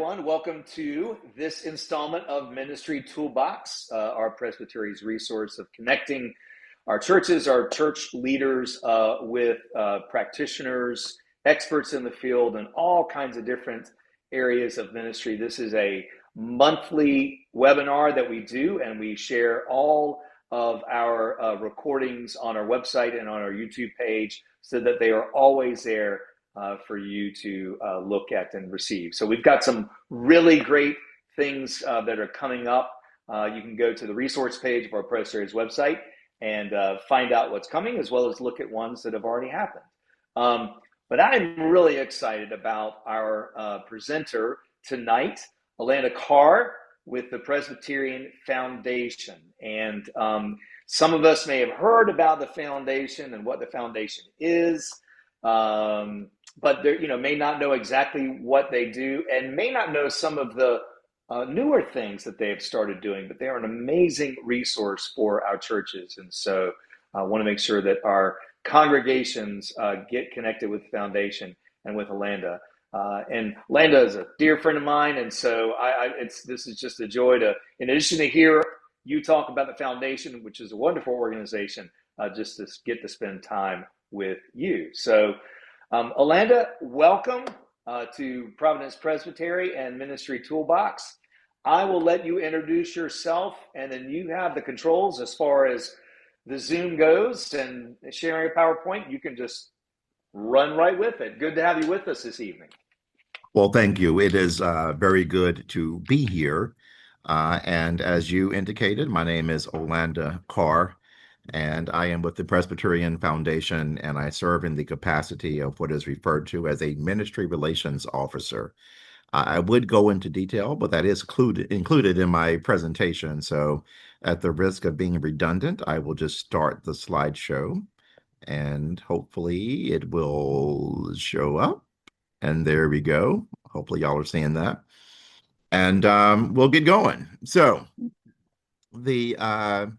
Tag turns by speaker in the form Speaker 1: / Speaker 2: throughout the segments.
Speaker 1: everyone. Welcome to this installment of Ministry Toolbox, our Presbytery's resource of connecting our churches, our church leaders with practitioners, experts in the field, and all kinds of different areas of ministry. This is a monthly webinar that we do, and we share all of our recordings on our website and on our YouTube page so that they are always there for you to look at and receive. So we've got some really great things that are coming up. You can go to the resource page of our Presbytery's website and find out what's coming, as well as look at ones that have already happened. But I'm really excited about our presenter tonight, Olanda Carr with the Presbyterian Foundation. And some of us may have heard about the foundation and what the foundation is. But they may not know exactly what they do and may not know some of the newer things that they have started doing, but they are an amazing resource for our churches. And so I want to make sure that our congregations get connected with the foundation and with Olanda. And Olanda is a dear friend of mine, and so this is just a joy to, in addition to hear you talk about the foundation, which is a wonderful organization, just to get to spend time with you. So Olanda, welcome to Providence Presbytery and Ministry Toolbox. I will let you introduce yourself, and then you have the controls as far as the Zoom goes and sharing a PowerPoint. You can just run right with it. Good to have you with us this evening.
Speaker 2: Well, thank you. It is very good to be here. And as you indicated, my name is Olanda Carr, and I am with the Presbyterian Foundation, and I serve in the capacity of what is referred to as a ministry relations officer. I would go into detail, but that is included in my presentation. So at the risk of being redundant, I will just start the slideshow, and hopefully it will show up. And there we go. Hopefully y'all are seeing that. And we'll get going. So the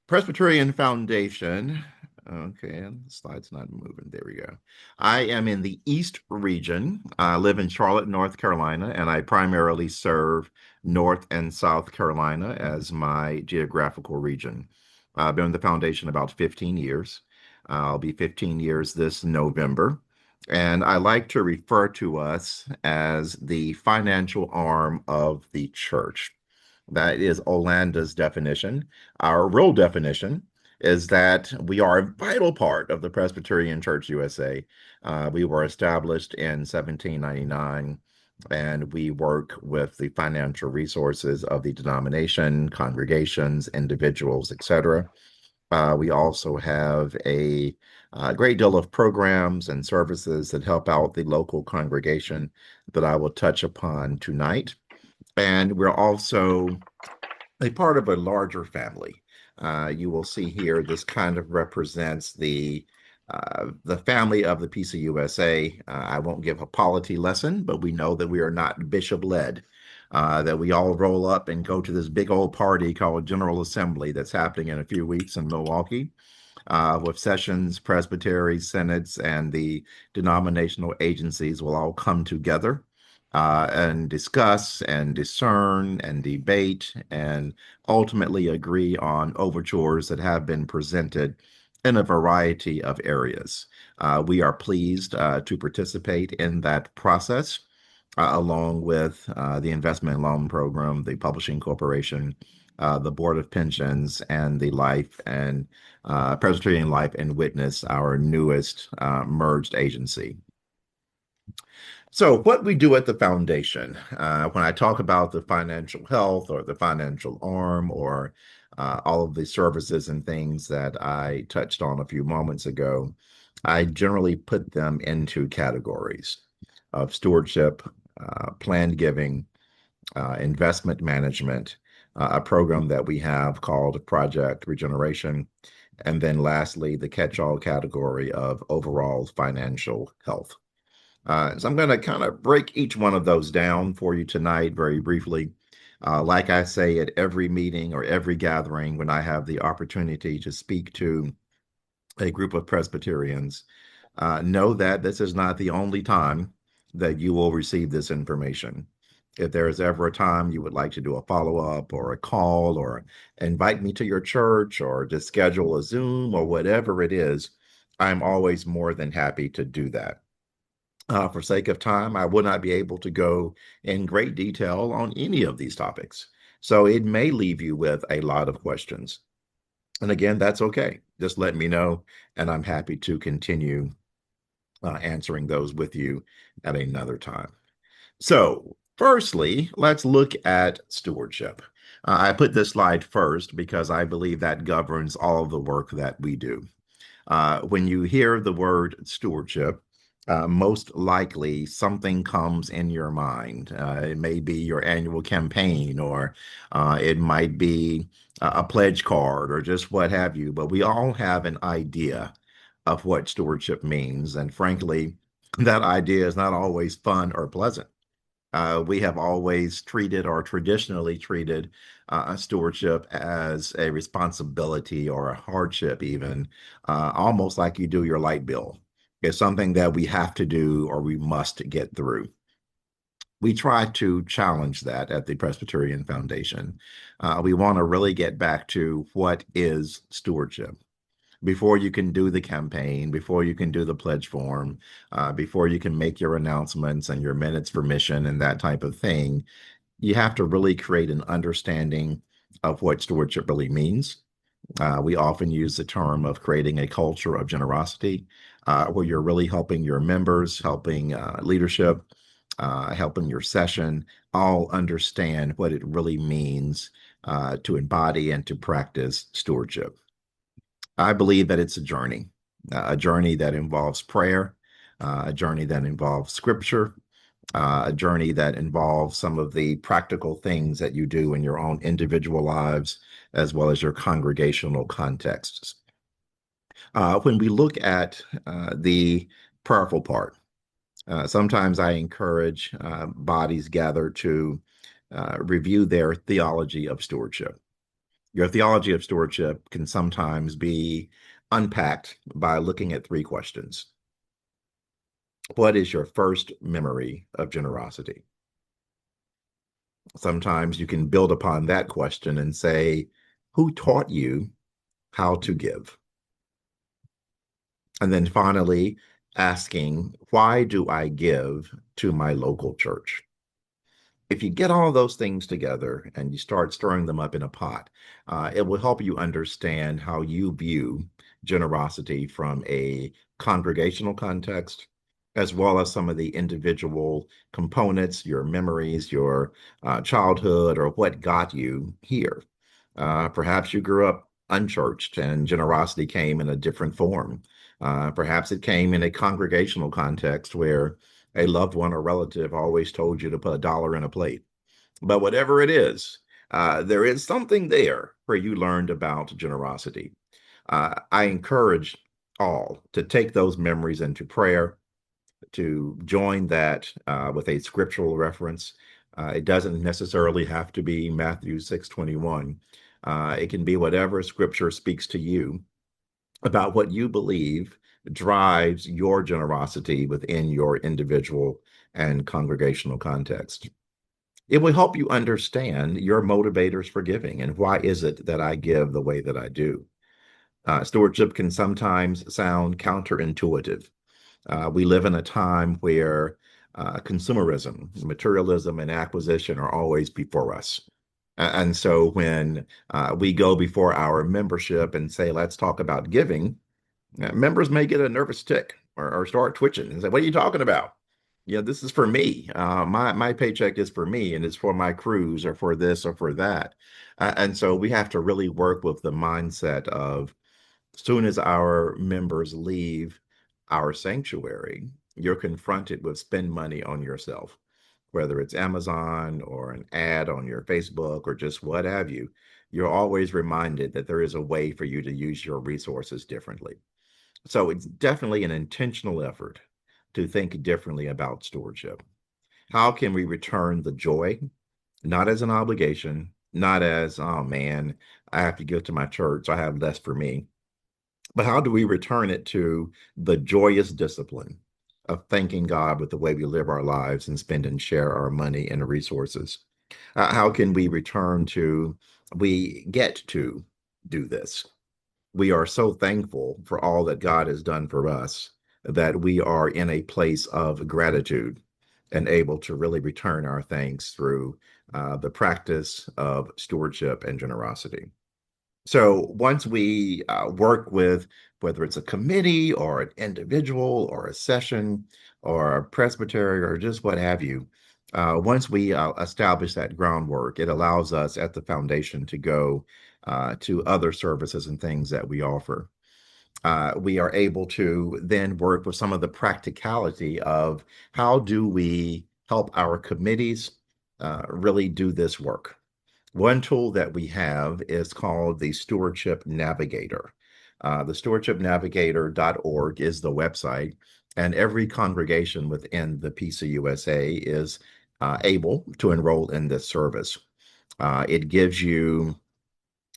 Speaker 2: Presbyterian Foundation. Okay, the slide's not moving. There we go. I am in the East region. I live in Charlotte, North Carolina, and I primarily serve North and South Carolina as my geographical region. I've been in the foundation about 15 years. I'll be 15 years this November. And I like to refer to us as the financial arm of the church. That is Olanda's definition. Our real definition is that we are a vital part of the Presbyterian Church USA. We were established in 1799, and we work with the financial resources of the denomination, congregations, individuals, etc. We also have a great deal of programs and services that help out the local congregation that I will touch upon tonight. And we're also a part of a larger family. You will see here, this kind of represents the family of the PCUSA. I won't give a polity lesson, but we know that we are not bishop-led, that we all roll up and go to this big old party called General Assembly that's happening in a few weeks in Milwaukee, with sessions, presbyteries, synods, and the denominational agencies will all come together and discuss and discern and debate and ultimately agree on overtures that have been presented in a variety of areas. We are pleased to participate in that process, along with the Investment Loan Program, the Publishing Corporation, the Board of Pensions, and the Life and Presbyterian Life and Witness, our newest merged agency. So what we do at the foundation, when I talk about the financial health or the financial arm or all of the services and things that I touched on a few moments ago, I generally put them into categories of stewardship, planned giving, investment management, a program that we have called Project Regeneration, and then lastly, the catch-all category of overall financial health. So I'm going to kind of break each one of those down for you tonight very briefly. Like I say at every meeting or every gathering when I have the opportunity to speak to a group of Presbyterians, know that this is not the only time that you will receive this information. If there is ever a time you would like to do a follow-up or a call or invite me to your church or just schedule a Zoom or whatever it is, I'm always more than happy to do that. For sake of time, I will not be able to go in great detail on any of these topics. So it may leave you with a lot of questions. And again, that's okay. Just let me know, and I'm happy to continue answering those with you at another time. So, firstly, let's look at stewardship. I put this slide first because I believe that governs all of the work that we do. When you hear the word stewardship, most likely something comes in your mind. It may be your annual campaign, or it might be a pledge card, or just what have you. But we all have an idea of what stewardship means. And frankly, that idea is not always fun or pleasant. We have always treated or traditionally treated stewardship as a responsibility or a hardship, even almost like you do your light bill. It's something that we have to do or we must get through. We try to challenge that at the Presbyterian Foundation. We want to really get back to what is stewardship before you can do the campaign, before you can do the pledge form, before you can make your announcements and your minutes for mission and that type of thing, you have to really create an understanding of what stewardship really means. We often use the term of creating a culture of generosity, where you're really helping your members, helping leadership, helping your session all understand what it really means to embody and to practice stewardship. I believe that it's a journey that involves prayer, a journey that involves scripture, a journey that involves some of the practical things that you do in your own individual lives, as well as your congregational contexts. When we look at the prayerful part, sometimes I encourage bodies gathered to review their theology of stewardship. Your theology of stewardship can sometimes be unpacked by looking at three questions. What is your first memory of generosity? Sometimes you can build upon that question and say, who taught you how to give? And then finally, asking, why do I give to my local church? If you get all those things together and you start stirring them up in a pot, it will help you understand how you view generosity from a congregational context, as well as some of the individual components, your memories, your childhood, or what got you here. Perhaps you grew up unchurched and generosity came in a different form. Perhaps it came in a congregational context where a loved one or relative always told you to put $1 in a plate. But whatever it is, there is something there where you learned about generosity. I encourage all to take those memories into prayer, to join that with a scriptural reference. It doesn't necessarily have to be Matthew 6:21. It can be whatever scripture speaks to you about what you believe drives your generosity within your individual and congregational context. It will help you understand your motivators for giving and why is it that I give the way that I do. Stewardship can sometimes sound counterintuitive. We live in a time where consumerism, materialism, and acquisition are always before us. And so when we go before our membership and say, let's talk about giving, members may get a nervous tick or start twitching and say, what are you talking about? Yeah, this is for me. My paycheck is for me and it's for my crews or for this or for that. And so we have to really work with the mindset of as soon as our members leave our sanctuary, you're confronted with spend money on yourself, whether it's Amazon or an ad on your Facebook or just what have you. You're always reminded that there is a way for you to use your resources differently. So it's definitely an intentional effort to think differently about stewardship. How can we return the joy, not as an obligation, not as, oh man, I have to give to my church, so I have less for me, but how do we return it to the joyous discipline of thanking God with the way we live our lives and spend and share our money and resources. How can we return to, we get to do this? We are so thankful for all that God has done for us that we are in a place of gratitude and able to really return our thanks through the practice of stewardship and generosity. So once we work with whether it's a committee or an individual or a session or a presbytery or just what have you, once we establish that groundwork, it allows us at the foundation to go to other services and things that we offer. We are able to then work with some of the practicality of how do we help our committees really do this work. One tool that we have is called the Stewardship Navigator. The stewardshipnavigator.org is the website, and every congregation within the PCUSA is able to enroll in this service. It gives you,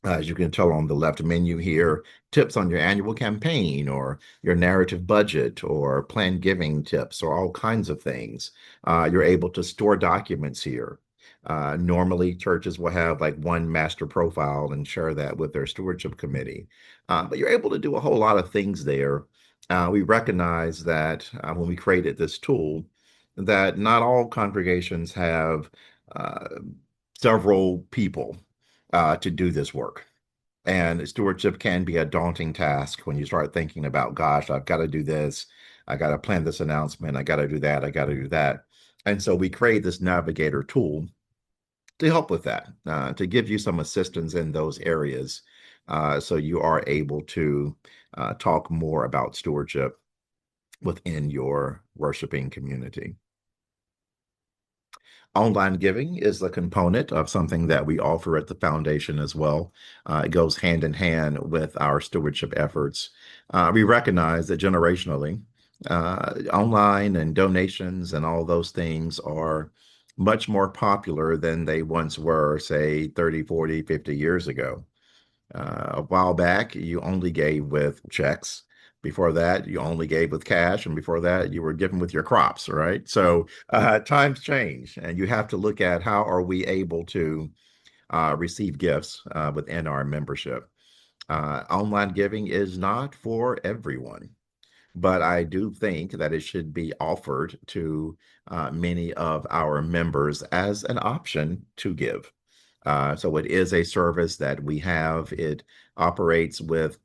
Speaker 2: as you can tell on the left menu here, tips on your annual campaign or your narrative budget or planned giving tips or all kinds of things. You're able to store documents here. Normally, churches will have like one master profile and share that with their stewardship committee. But you're able to do a whole lot of things there. We recognize that when we created this tool, that not all congregations have uh, several people to do this work. And stewardship can be a daunting task when you start thinking about, gosh, I've got to do this. I got to plan this announcement. I got to do that. I got to do that. And so we create this navigator tool to help with that, to give you some assistance in those areas so you are able to talk more about stewardship within your worshiping community. Online giving is a component of something that we offer at the foundation as well. It goes hand in hand with our stewardship efforts. We recognize that generationally, online and donations and all those things are much more popular than they once were, say, 30, 40, 50 years ago. A while back, you only gave with checks. Before that, you only gave with cash. And before that, you were giving with your crops, right? So times change, and you have to look at how are we able to receive gifts within our membership. Online giving is not for everyone, but I do think that it should be offered to many of our members as an option to give. So it is a service that we have. It operates with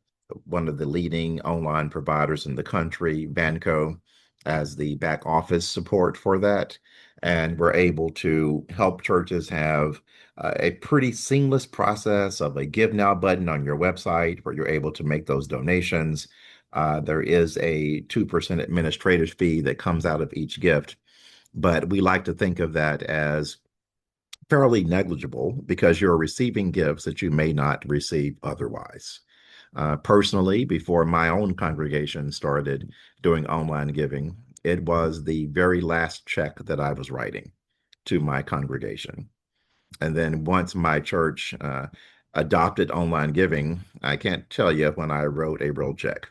Speaker 2: one of the leading online providers in the country, Banco, as the back office support for that. And we're able to help churches have a pretty seamless process of a Give Now button on your website where you're able to make those donations. There is a 2% administrative fee that comes out of each gift, but we like to think of that as fairly negligible because you're receiving gifts that you may not receive otherwise. Personally, before my own congregation started doing online giving, it was the very last check that I was writing to my congregation. And then once my church adopted online giving, I can't tell you when I wrote a real check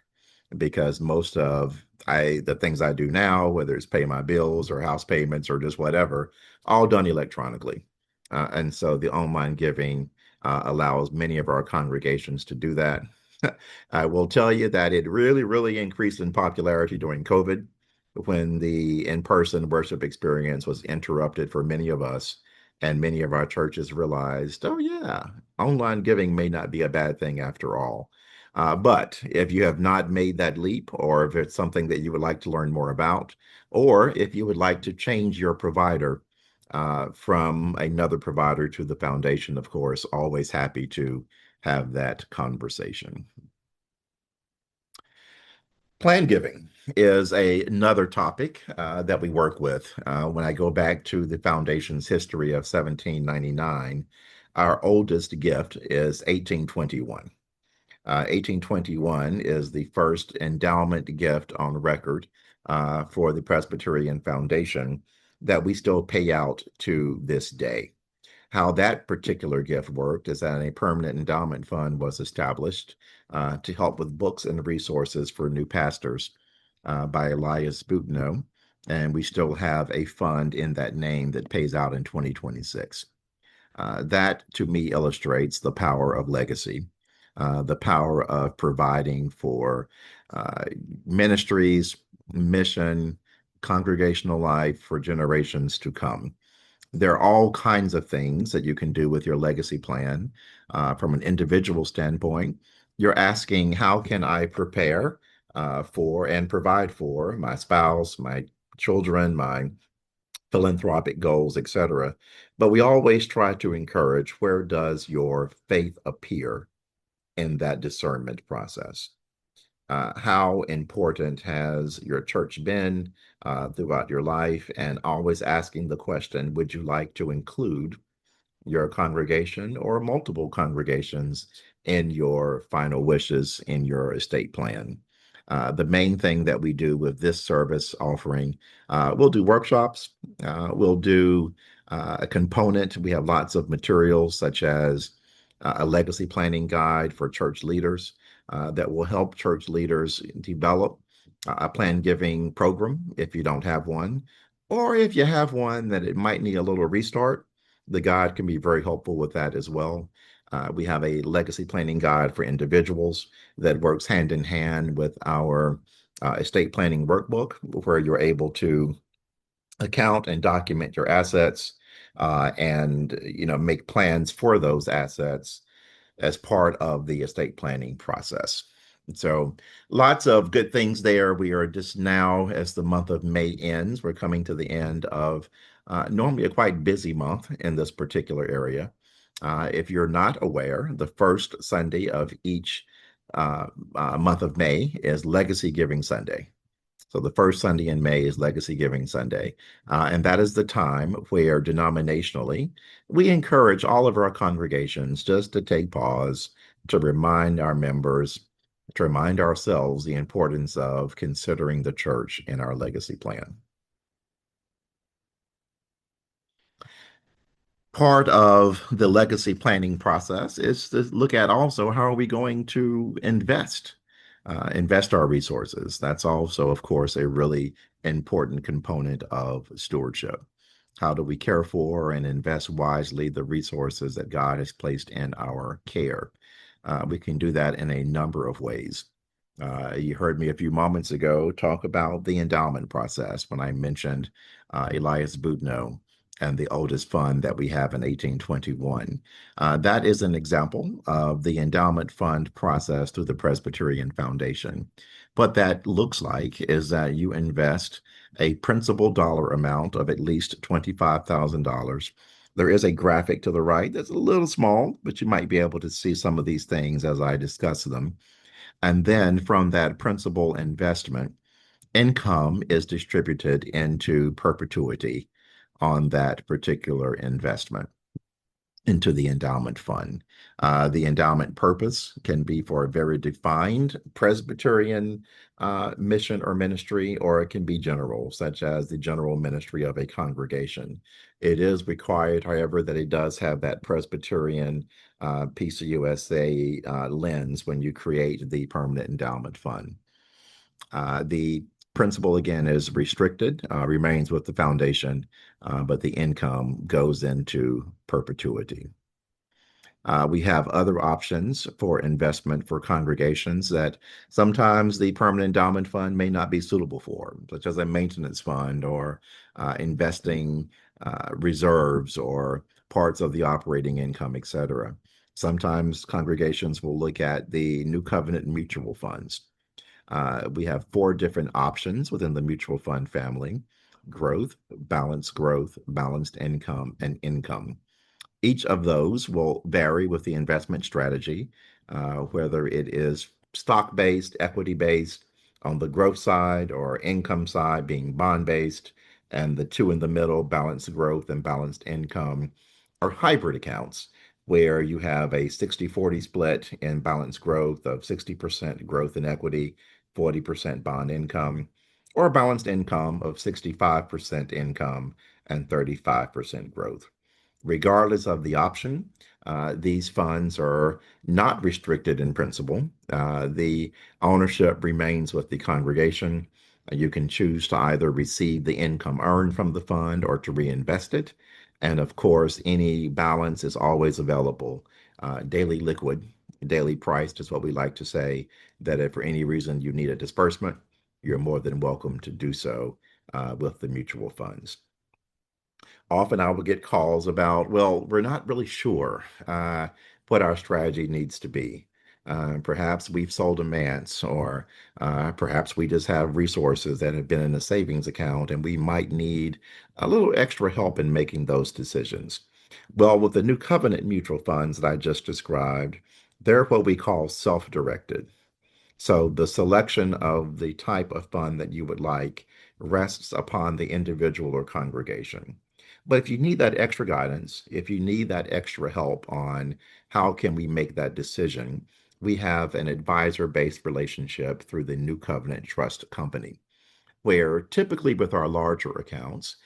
Speaker 2: because most of the things I do now, whether it's pay my bills or house payments or just whatever, all done electronically. And so the online giving allows many of our congregations to do that. I will tell you that it really, really increased in popularity during COVID when the in-person worship experience was interrupted for many of us. And many of our churches realized, oh, yeah, online giving may not be a bad thing after all. But if you have not made that leap, or if it's something that you would like to learn more about, or if you would like to change your provider from another provider to the foundation, of course, always happy to have that conversation. Plan giving is another topic that we work with. When I go back to the foundation's history of 1799, our oldest gift is 1821. 1821 is the first endowment gift on record for the Presbyterian Foundation that we still pay out to this day. How that particular gift worked is that a permanent endowment fund was established to help with books and resources for new pastors. by Elias Boutno, and we still have a fund in that name that pays out in 2026. That to me illustrates the power of legacy, the power of providing for uh, ministries, mission, congregational life for generations to come. There are all kinds of things that you can do with your legacy plan. From an individual standpoint, you're asking, how can I prepare for and provide for my spouse, my children, my philanthropic goals, etc. But we always try to encourage, where does your faith appear in that discernment process? How important has your church been throughout your life? And always asking the question, would you like to include your congregation or multiple congregations in your final wishes in your estate plan? The main thing that we do with this service offering, we'll do workshops, we'll do a component. We have lots of materials such as a legacy planning guide for church leaders that will help church leaders develop a plan giving program if you don't have one, or if you have one that it might need a little restart. The guide can be very helpful with that as well. We have a legacy planning guide for individuals that works hand in hand with our estate planning workbook, where you're able to account and document your assets and make plans for those assets as part of the estate planning process. So lots of good things there. We are just now, as the month of May ends, we're coming to the end of normally a quite busy month in this particular area. If you're not aware, the first Sunday of each month of May is Legacy Giving Sunday. So the first Sunday in May is Legacy Giving Sunday. And that is the time where denominationally we encourage all of our congregations just to take pause to remind our members, to remind ourselves the importance of considering the church in our legacy plan. Part of the legacy planning process is to look at also, how are we going to invest our resources. That's also, of course, a really important component of stewardship. How do we care for and invest wisely the resources that God has placed in our care? We can do that in a number of ways. You heard me a few moments ago talk about the endowment process when I mentioned Elias Boutno and the oldest fund that we have in 1821. That is an example of the endowment fund process through the Presbyterian Foundation. What that looks like is that you invest a principal dollar amount of at least $25,000. There is a graphic to the right that's a little small, but you might be able to see some of these things as I discuss them. And then from that principal investment, income is distributed into perpetuity on that particular investment into the endowment fund. The endowment purpose can be for a very defined Presbyterian mission or ministry, or it can be general, such as the general ministry of a congregation. It is required, however, that it does have that Presbyterian PCUSA lens when you create the permanent endowment fund. The principal, again, is restricted, remains with the foundation, but the income goes into perpetuity. We have other options for investment for congregations that sometimes the permanent endowment fund may not be suitable for, such as a maintenance fund or investing reserves or parts of the operating income, etc. Sometimes congregations will look at the New Covenant mutual funds. We have 4 different options within the mutual fund family: growth, balanced income, and income. Each of those will vary with the investment strategy, whether it is stock-based, equity-based, on the growth side, or income side being bond-based, and the two in the middle, balanced growth and balanced income, are hybrid accounts, where you have a 60-40 split in balanced growth of 60% growth in equity, 40% bond income, or a balanced income of 65% income and 35% growth. Regardless of the option, these funds are not restricted in principle. The ownership remains with the congregation. You can choose to either receive the income earned from the fund or to reinvest it. And of course, any balance is always available, daily liquid, daily priced is what we like to say, that if for any reason you need a disbursement, you're more than welcome to do so with the mutual funds. Often I will get calls about, well, we're not really sure what our strategy needs to be. Perhaps we've sold a manse, or perhaps we just have resources that have been in a savings account and we might need a little extra help in making those decisions. Well, with the new covenant mutual funds that I just described, they're what we call self-directed. So the selection of the type of fund that you would like rests upon the individual or congregation. But if you need that extra guidance, if you need that extra help on how can we make that decision, we have an advisor-based relationship through the New Covenant Trust Company, where typically with our larger accounts,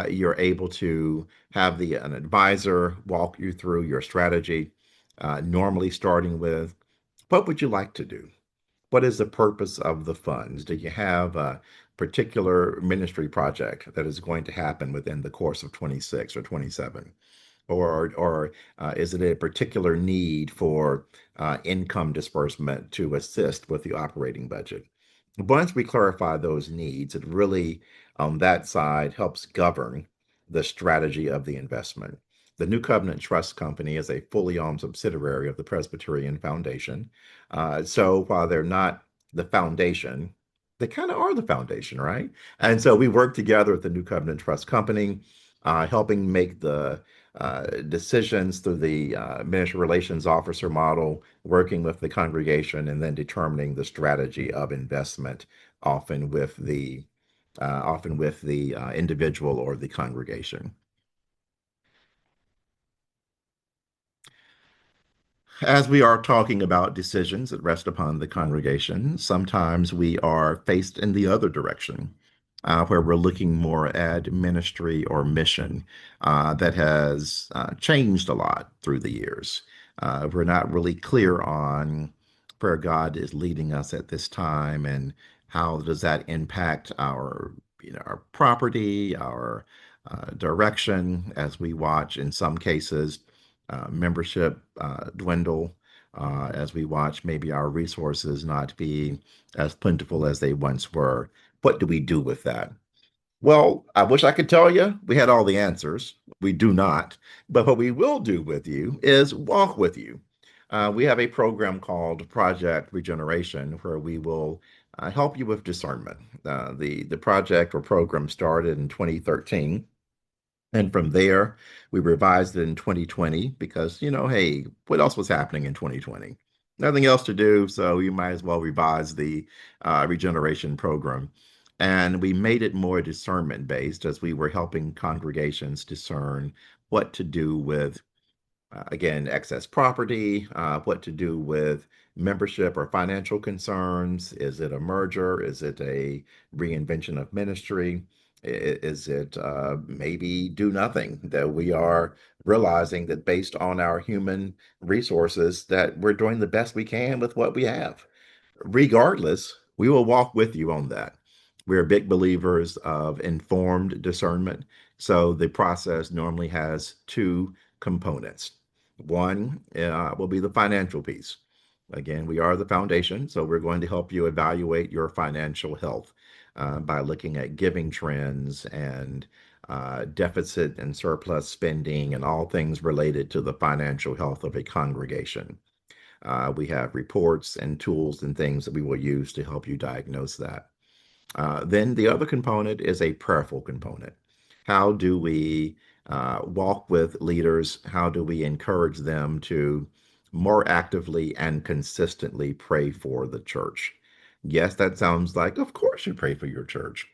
Speaker 2: you're able to have an advisor walk you through your strategy, normally starting with, what would you like to do? What is the purpose of the funds? Do you have a particular ministry project that is going to happen within the course of 26 or 27? Or is it a particular need for income disbursement to assist with the operating budget? Once we clarify those needs, it really, on that side, helps govern the strategy of the investment. The New Covenant Trust Company is a fully owned subsidiary of the Presbyterian Foundation. So while they're not the foundation, they kind of are the foundation, right? And so we work together with the New Covenant Trust Company, helping make the decisions through the ministry relations officer model, working with the congregation, and then determining the strategy of investment, often with the individual or the congregation. As we are talking about decisions that rest upon the congregation, sometimes we are faced in the other direction, where we're looking more at ministry or mission that has changed a lot through the years. We're not really clear on where God is leading us at this time and how does that impact our property, our direction as we watch in some cases membership dwindle, as we watch maybe our resources not be as plentiful as they once were. What do we do with that? Well, I wish I could tell you we had all the answers. We do not. But what we will do with you is walk with you. We have a program called Project Regeneration where we will help you with discernment. The project or program started in 2013. And from there, we revised it in 2020 because, hey, what else was happening in 2020? Nothing else to do, so you might as well revise the regeneration program. And we made it more discernment based as we were helping congregations discern what to do with again, excess property, what to do with membership or financial concerns. Is it a merger? Is it a reinvention of ministry? Is it maybe do nothing? That we are realizing that based on our human resources, that we're doing the best we can with what we have. Regardless, we will walk with you on that. We're big believers of informed discernment. So the process normally has two components. One will be the financial piece. Again, we are the foundation, so we're going to help you evaluate your financial health by looking at giving trends and deficit and surplus spending and all things related to the financial health of a congregation. We have reports and tools and things that we will use to help you diagnose that. Then the other component is a prayerful component. How do we walk with leaders? How do we encourage them to more actively and consistently pray for the church? Yes, that sounds like, of course, you pray for your church.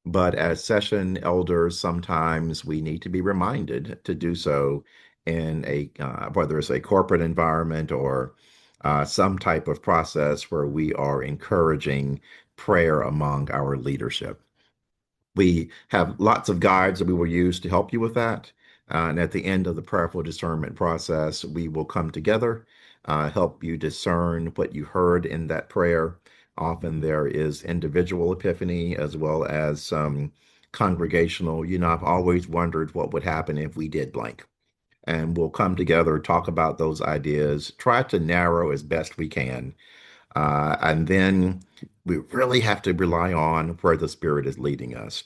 Speaker 2: But as session elders, sometimes we need to be reminded to do so in whether it's a corporate environment or some type of process where we are encouraging prayer among our leadership. We have lots of guides that we will use to help you with that. And at the end of the prayerful discernment process, we will come together, help you discern what you heard in that prayer. Often there is individual epiphany as well as some congregational. I've always wondered what would happen if we did blank. And we'll come together, talk about those ideas, try to narrow as best we can. And then we really have to rely on where the Spirit is leading us.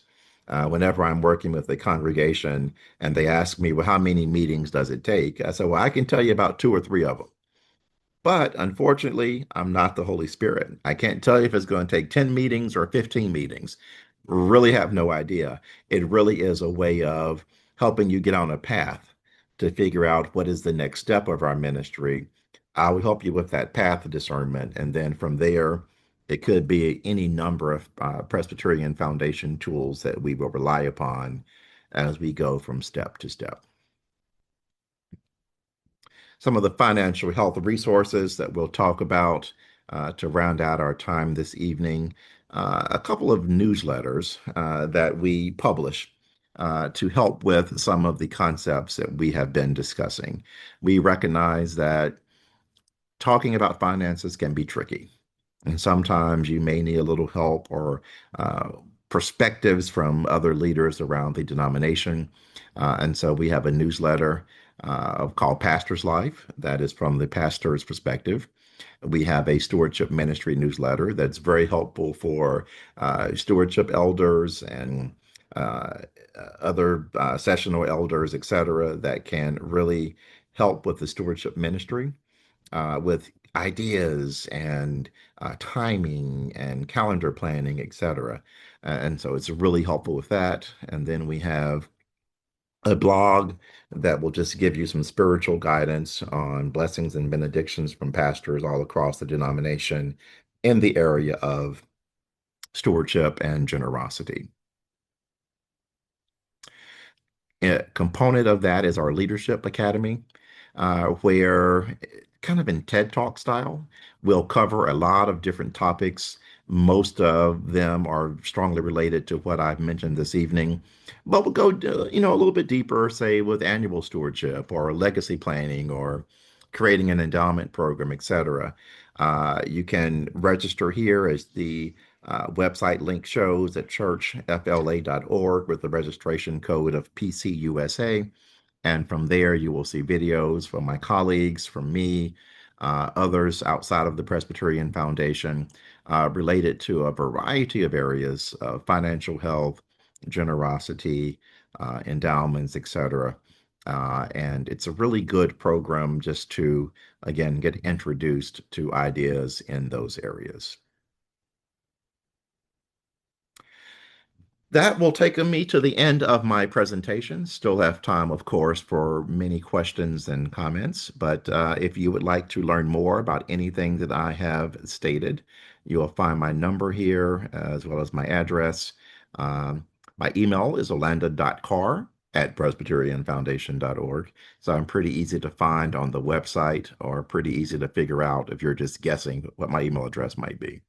Speaker 2: Whenever I'm working with a congregation and they ask me, well, how many meetings does it take? I say, well, I can tell you about two or three of them. But unfortunately, I'm not the Holy Spirit. I can't tell you if it's going to take 10 meetings or 15 meetings. Really have no idea. It really is a way of helping you get on a path to figure out what is the next step of our ministry. I will help you with that path of discernment. And then from there, it could be any number of Presbyterian Foundation tools that we will rely upon as we go from step to step. Some of the financial health resources that we'll talk about to round out our time this evening. A couple of newsletters that we publish to help with some of the concepts that we have been discussing. We recognize that talking about finances can be tricky. And sometimes you may need a little help or perspectives from other leaders around the denomination. And so we have a newsletter called Pastor's Life that is from the pastor's perspective. We have a stewardship ministry newsletter that's very helpful for stewardship elders and other sessional elders, et cetera, that can really help with the stewardship ministry with ideas and timing and calendar planning, et cetera. And so it's really helpful with that. And then we have a blog that will just give you some spiritual guidance on blessings and benedictions from pastors all across the denomination in the area of stewardship and generosity. A component of that is our Leadership Academy, where kind of in TED Talk style, we'll cover a lot of different topics. Most of them are strongly related to what I've mentioned this evening, but we'll go, a little bit deeper, say with annual stewardship or legacy planning or creating an endowment program, etc. You can register here as the website link shows at churchfla.org with the registration code of PCUSA. And from there, you will see videos from my colleagues, from me, others outside of the Presbyterian Foundation related to a variety of areas of financial health, generosity, endowments, etc. And it's a really good program just to, again, get introduced to ideas in those areas. That will take me to the end of my presentation. Still have time, of course, for many questions and comments. But if you would like to learn more about anything that I have stated, you will find my number here as well as my address. My email is olanda.carr@presbyterianfoundation.org. So I'm pretty easy to find on the website or pretty easy to figure out if you're just guessing what my email address might be.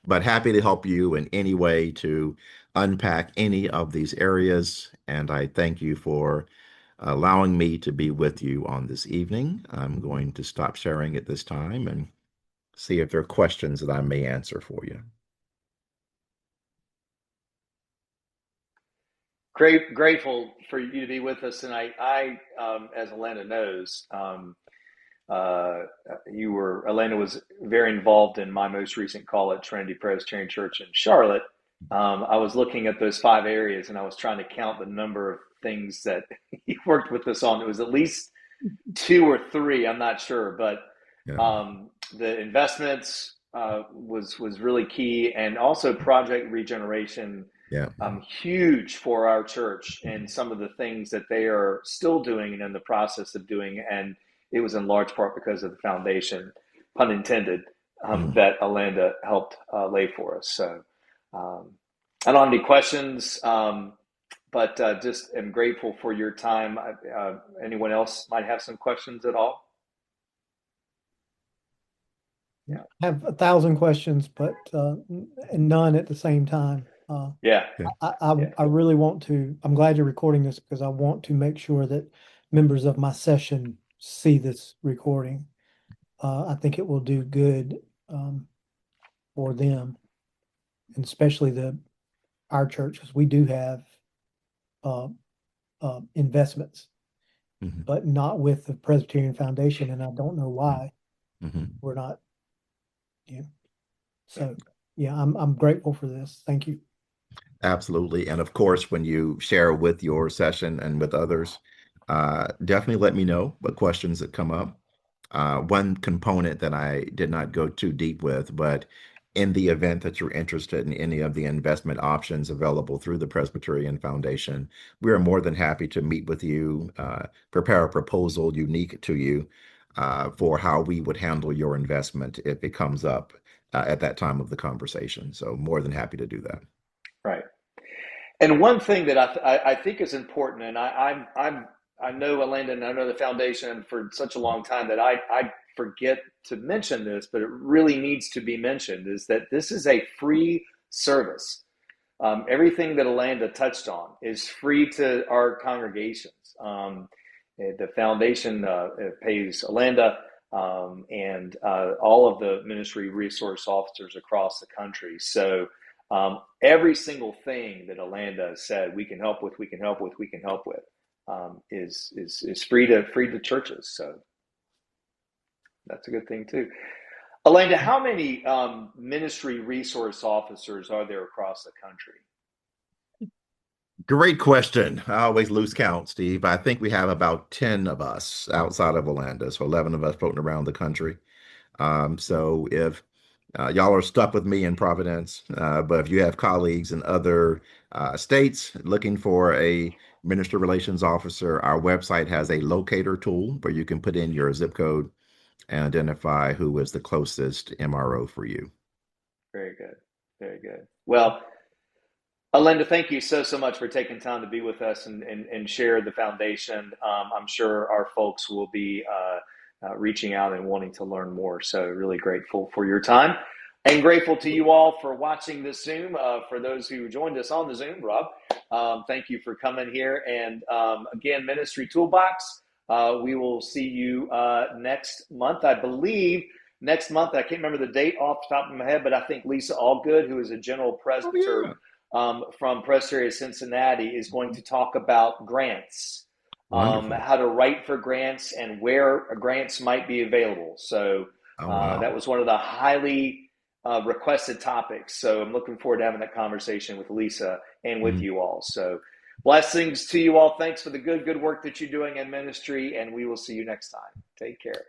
Speaker 2: But happy to help you in any way to unpack any of these areas. And I thank you for allowing me to be with you on this evening. I'm going to stop sharing at this time and see if there are questions that I may answer for you.
Speaker 1: Grateful for you to be with us tonight. As Olanda knows, Olanda was very involved in my most recent call at Trinity Presbyterian Church in Charlotte. I was looking at those 5 areas and I was trying to count the number of things that he worked with us on. It was at least 2 or 3, I'm not sure, but the investments was really key, and also Project Regeneration. Huge for our church and some of the things that they are still doing and in the process of doing. And it was in large part because of the foundation, pun intended, that Olanda helped lay for us. So I don't have any questions, but just am grateful for your time. Anyone else might have some questions at all?
Speaker 3: Yeah. I have 1,000 questions, but none at the same time. I really want to. I'm glad you're recording this because I want to make sure that members of my session see this recording. I think it will do good for them, and especially our church, because we do have investments, but not with the Presbyterian Foundation, and I don't know why we're not. Yeah. So yeah, I'm grateful for this. Thank you.
Speaker 2: Absolutely. And of course, when you share with your session and with others, definitely let me know what questions that come up. One component that I did not go too deep with, but in the event that you're interested in any of the investment options available through the Presbyterian Foundation, we are more than happy to meet with you, prepare a proposal unique to you for how we would handle your investment if it comes up at that time of the conversation. So more than happy to do that.
Speaker 1: Right. And one thing that I think is important, and I know Olanda and I know the foundation for such a long time that I forget to mention this, but it really needs to be mentioned, is that this is a free service. Everything that Olanda touched on is free to our congregations. The foundation pays Olanda and all of the ministry resource officers across the country. So every single thing that Olanda said we can help with, is free to churches. So that's a good thing too. Olanda, how many ministry resource officers are there across the country?
Speaker 2: Great question. I always lose count, Steve. I think we have about 10 of us outside of Olanda, so 11 of us floating around the country. So if y'all are stuck with me in Providence, but if you have colleagues in other states looking for a ministry relations officer, our website has a locator tool where you can put in your zip code and identify who is the closest MRO for you.
Speaker 1: Very good. Very good. Well, Olanda, thank you so much for taking time to be with us and share the foundation. I'm sure our folks will be reaching out and wanting to learn more. So really grateful for your time and grateful to you all for watching this Zoom. For those who joined us on the Zoom, Rob, thank you for coming here. And again, Ministry Toolbox, we will see you next month. I believe next month, I can't remember the date off the top of my head, but I think Lisa Allgood, who is a general presbyter from Presbyterian Cincinnati, is going to talk about grants. How to write for grants and where grants might be available. So that was one of the highly requested topics. So I'm looking forward to having that conversation with Lisa and with you all. So blessings to you all. Thanks for the good work that you're doing in ministry, and we will see you next time. Take care.